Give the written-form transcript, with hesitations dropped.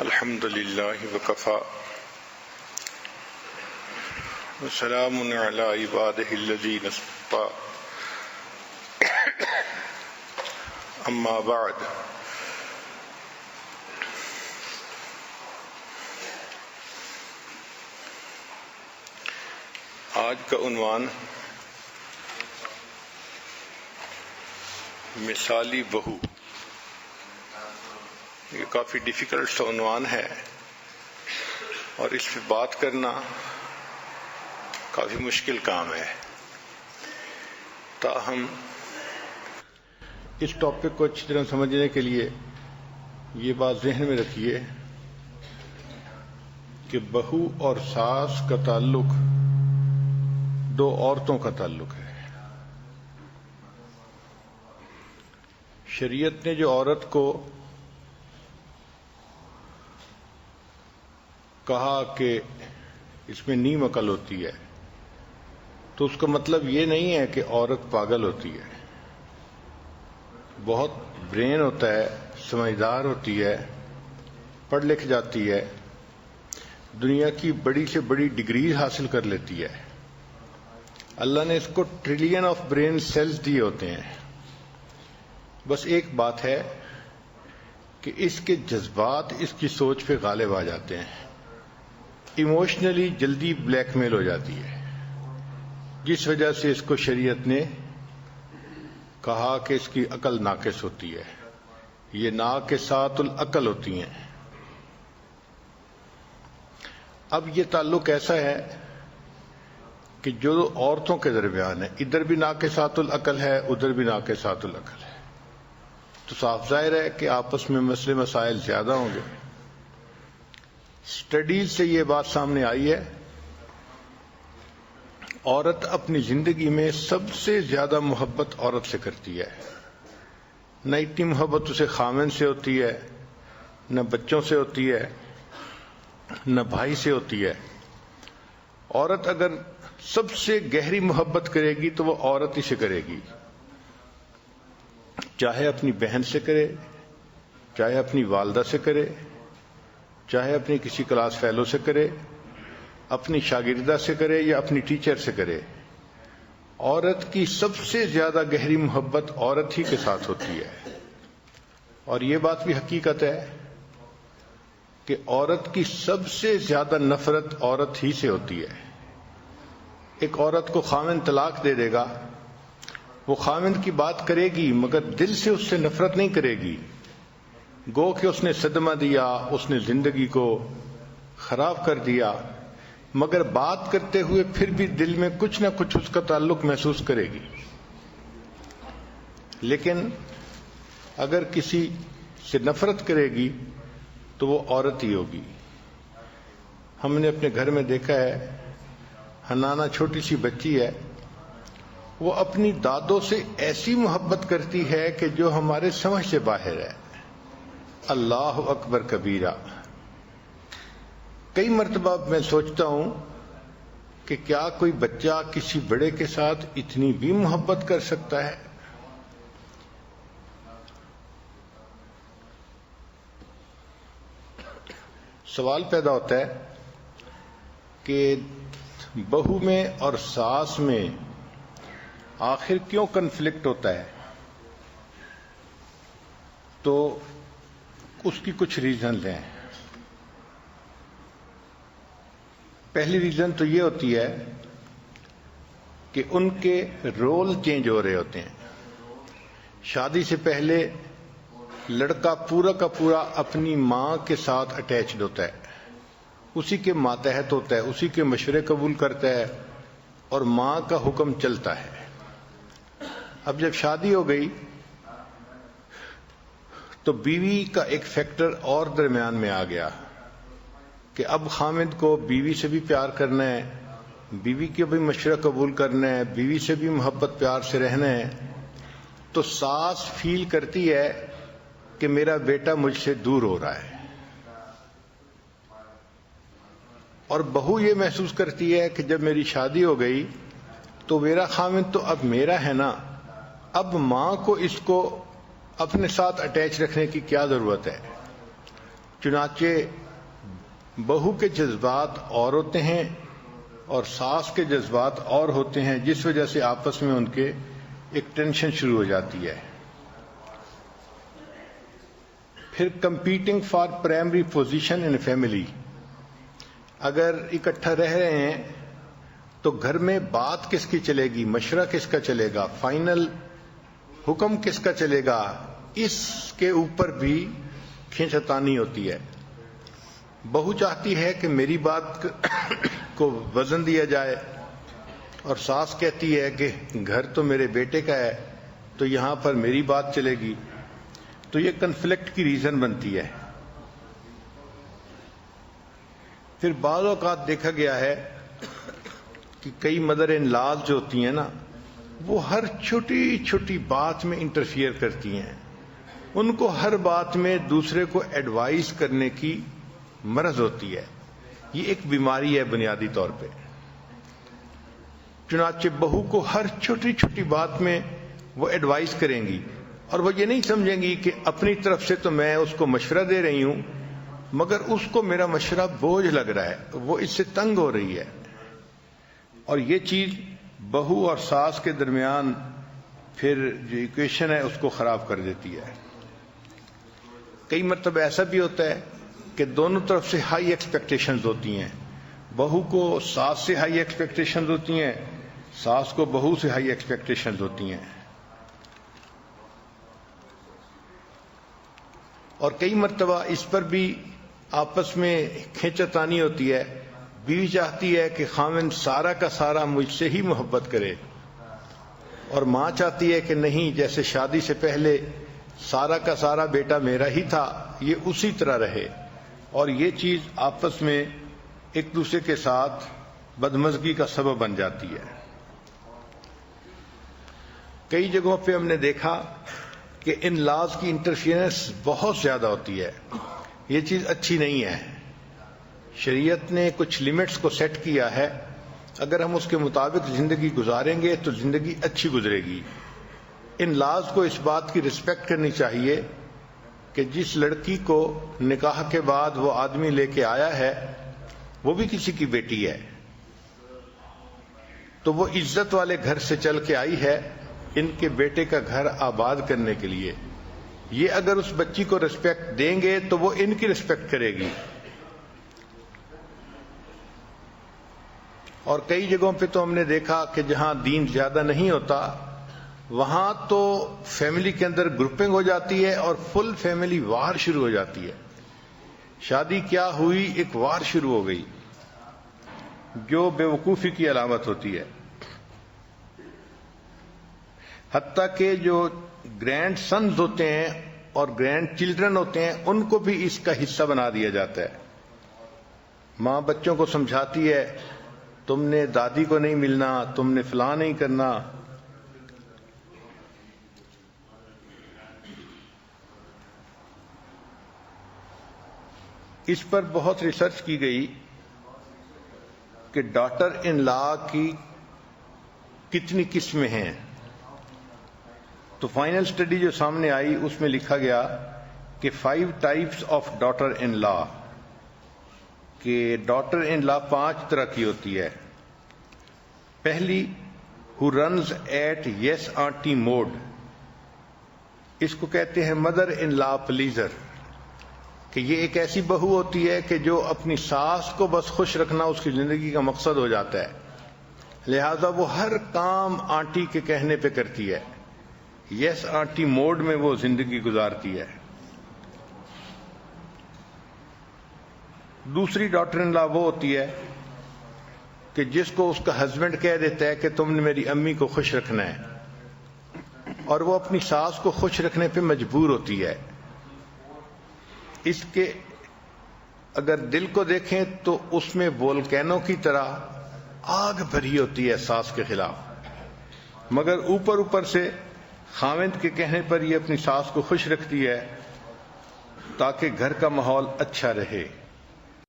الحمد للہ وکفا وسلام علی عبادہ الذین اصطفی اما بعد آج کا عنوان مثالی بہو. یہ کافی ڈیفیکلٹ سا عنوان ہے اور اس پہ بات کرنا کافی مشکل کام ہے. تاہم اس ٹاپک کو اچھی طرح سمجھنے کے لیے یہ بات ذہن میں رکھیے کہ بہو اور ساس کا تعلق دو عورتوں کا تعلق ہے. شریعت نے جو عورت کو کہا کہ اس میں نیم عقل ہوتی ہے تو اس کا مطلب یہ نہیں ہے کہ عورت پاگل ہوتی ہے. بہت برین ہوتا ہے، سمجھدار ہوتی ہے، پڑھ لکھ جاتی ہے، دنیا کی بڑی سے بڑی ڈگریز حاصل کر لیتی ہے. اللہ نے اس کو ٹریلین آف برین سیلز دیے ہوتے ہیں. بس ایک بات ہے کہ اس کے جذبات اس کی سوچ پہ غالب آ جاتے ہیں. ایموشنلی جلدی بلیک میل ہو جاتی ہے، جس وجہ سے اس کو شریعت نے کہا کہ اس کی عقل ناقص ہوتی ہے. یہ ناقصات العقل ہوتی ہیں. اب یہ تعلق ایسا ہے کہ جو عورتوں کے درمیان ہے، ادھر بھی ناقصات العقل ہے، ادھر بھی ناقصات العقل ہے، تو صاف ظاہر ہے کہ آپس میں مسئلے مسائل زیادہ ہوں گے. اسٹڈیز سے یہ بات سامنے آئی ہے، عورت اپنی زندگی میں سب سے زیادہ محبت عورت سے کرتی ہے. نہ اتنی محبت اسے خامن سے ہوتی ہے، نہ بچوں سے ہوتی ہے، نہ بھائی سے ہوتی ہے. عورت اگر سب سے گہری محبت کرے گی تو وہ عورت ہی سے کرے گی، چاہے اپنی بہن سے کرے، چاہے اپنی والدہ سے کرے، چاہے اپنی کسی کلاس فیلو سے کرے، اپنی شاگردہ سے کرے یا اپنی ٹیچر سے کرے. عورت کی سب سے زیادہ گہری محبت عورت ہی کے ساتھ ہوتی ہے. اور یہ بات بھی حقیقت ہے کہ عورت کی سب سے زیادہ نفرت عورت ہی سے ہوتی ہے. ایک عورت کو خاوند طلاق دے دے گا، وہ خاوند کی بات کرے گی مگر دل سے اس سے نفرت نہیں کرے گی. گو کہ اس نے صدمہ دیا، اس نے زندگی کو خراب کر دیا، مگر بات کرتے ہوئے پھر بھی دل میں کچھ نہ کچھ اس کا تعلق محسوس کرے گی. لیکن اگر کسی سے نفرت کرے گی تو وہ عورت ہی ہوگی. ہم نے اپنے گھر میں دیکھا ہے، حنانہ چھوٹی سی بچی ہے، وہ اپنی دادوں سے ایسی محبت کرتی ہے کہ جو ہمارے سمجھ سے باہر ہے. اللہ اکبر کبیرہ. کئی مرتبہ میں سوچتا ہوں کہ کیا کوئی بچہ کسی بڑے کے ساتھ اتنی بھی محبت کر سکتا ہے؟ سوال پیدا ہوتا ہے کہ بہو میں اور ساس میں آخر کیوں کنفلکٹ ہوتا ہے؟ تو اس کی کچھ ریزنز ہیں. پہلی ریزن تو یہ ہوتی ہے کہ ان کے رول چینج ہو رہے ہوتے ہیں. شادی سے پہلے لڑکا پورا کا پورا اپنی ماں کے ساتھ اٹیچڈ ہوتا ہے، اسی کے ماتحت ہوتا ہے، اسی کے مشورے قبول کرتا ہے اور ماں کا حکم چلتا ہے. اب جب شادی ہو گئی تو بیوی کا ایک فیکٹر اور درمیان میں آ گیا کہ اب خامد کو بیوی سے بھی پیار کرنا ہے، بیوی کے بھی مشورہ قبول کرنا ہے، بیوی سے بھی محبت پیار سے رہنا ہے. تو ساس فیل کرتی ہے کہ میرا بیٹا مجھ سے دور ہو رہا ہے، اور بہو یہ محسوس کرتی ہے کہ جب میری شادی ہو گئی تو میرا خامد تو اب میرا ہے نا، اب ماں کو اس کو اپنے ساتھ اٹیچ رکھنے کی کیا ضرورت ہے. چنانچہ بہو کے جذبات اور ہوتے ہیں اور ساس کے جذبات اور ہوتے ہیں، جس وجہ سے آپس میں ان کے ایک ٹینشن شروع ہو جاتی ہے۔ پھر competing for primary position in family, اگر اکٹھا رہ رہے ہیں تو گھر میں بات کس کی چلے گی، مشورہ کس کا چلے گا، فائنل حکم کس کا چلے گا، اس کے اوپر بھی کھینچتانی ہوتی ہے۔ بہو چاہتی ہے کہ میری بات کو وزن دیا جائے اور ساس کہتی ہے کہ گھر تو میرے بیٹے کا ہے تو یہاں پر میری بات چلے گی، تو یہ کنفلکٹ کی ریزن بنتی ہے۔ پھر بعض اوقات دیکھا گیا ہے کہ کئی مدر ان لاز جو ہوتی ہیں نا، وہ ہر چھوٹی چھوٹی بات میں انٹرفیئر کرتی ہیں، ان کو ہر بات میں دوسرے کو ایڈوائز کرنے کی مرض ہوتی ہے۔ یہ ایک بیماری ہے بنیادی طور پہ۔ چنانچہ بہو کو ہر چھوٹی چھوٹی بات میں وہ ایڈوائز کریں گی اور وہ یہ نہیں سمجھیں گی کہ اپنی طرف سے تو میں اس کو مشورہ دے رہی ہوں، مگر اس کو میرا مشورہ بوجھ لگ رہا ہے، وہ اس سے تنگ ہو رہی ہے، اور یہ چیز بہو اور ساس کے درمیان پھر جو ایکویشن ہے اس کو خراب کر دیتی ہے۔ کئی مرتبہ ایسا بھی ہوتا ہے کہ دونوں طرف سے ہائی ایکسپیکٹیشنز ہوتی ہیں، بہو کو ساس سے ہائی ایکسپیکٹیشنز ہوتی ہیں، ساس کو بہو سے ہائی ایکسپیکٹیشنز ہوتی ہیں، اور کئی مرتبہ اس پر بھی آپس میں کھینچتانی ہوتی ہے۔ بیوی چاہتی ہے کہ خاوند سارا کا سارا مجھ سے ہی محبت کرے، اور ماں چاہتی ہے کہ نہیں، جیسے شادی سے پہلے سارا کا سارا بیٹا میرا ہی تھا، یہ اسی طرح رہے، اور یہ چیز آپس میں ایک دوسرے کے ساتھ بدمزگی کا سبب بن جاتی ہے۔ کئی جگہوں پہ ہم نے دیکھا کہ ان لاز کی انٹرفیئرنس بہت زیادہ ہوتی ہے، یہ چیز اچھی نہیں ہے۔ شریعت نے کچھ لمٹس کو سیٹ کیا ہے، اگر ہم اس کے مطابق زندگی گزاریں گے تو زندگی اچھی گزرے گی۔ ان لاز کو اس بات کی رسپیکٹ کرنی چاہیے کہ جس لڑکی کو نکاح کے بعد وہ آدمی لے کے آیا ہے وہ بھی کسی کی بیٹی ہے، تو وہ عزت والے گھر سے چل کے آئی ہے ان کے بیٹے کا گھر آباد کرنے کے لیے۔ یہ اگر اس بچی کو رسپیکٹ دیں گے تو وہ ان کی رسپیکٹ کرے گی۔ اور کئی جگہوں پہ تو ہم نے دیکھا کہ جہاں دین زیادہ نہیں ہوتا وہاں تو فیملی کے اندر گروپنگ ہو جاتی ہے اور فل فیملی وار شروع ہو جاتی ہے۔ شادی کیا ہوئی، ایک وار شروع ہو گئی، جو بے وقوفی کی علامت ہوتی ہے۔ حتیٰ کہ جو گرینڈ سنز ہوتے ہیں اور گرینڈ چلڈرن ہوتے ہیں ان کو بھی اس کا حصہ بنا دیا جاتا ہے۔ ماں بچوں کو سمجھاتی ہے تم نے دادی کو نہیں ملنا، تم نے فلاں نہیں کرنا۔ اس پر بہت ریسرچ کی گئی کہ ڈاٹر ان لا کی کتنی قسمیں ہیں، تو فائنل سٹڈی جو سامنے آئی اس میں لکھا گیا کہ 5 ٹائپس آف ڈاٹر ان لا، کہ ڈاٹر ان لا 5 طرح کی ہوتی ہے۔ پہلی who runs at yes auntie mode، اس کو کہتے ہیں مدر ان لا پلیزر، کہ یہ ایک ایسی بہو ہوتی ہے کہ جو اپنی ساس کو بس خوش رکھنا اس کی زندگی کا مقصد ہو جاتا ہے، لہذا وہ ہر کام آنٹی کے کہنے پہ کرتی ہے، یس آنٹی موڈ میں وہ زندگی گزارتی ہے۔ دوسری ڈاٹر ان لا وہ ہوتی ہے کہ جس کو اس کا ہسبینڈ کہہ دیتا ہے کہ تم نے میری امی کو خوش رکھنا ہے، اور وہ اپنی ساس کو خوش رکھنے پہ مجبور ہوتی ہے۔ اس کے اگر دل کو دیکھیں تو اس میں وولکینو کی طرح آگ بھری ہوتی ہے ساس کے خلاف، مگر اوپر اوپر سے خاوند کے کہنے پر یہ اپنی ساس کو خوش رکھتی ہے تاکہ گھر کا ماحول اچھا رہے۔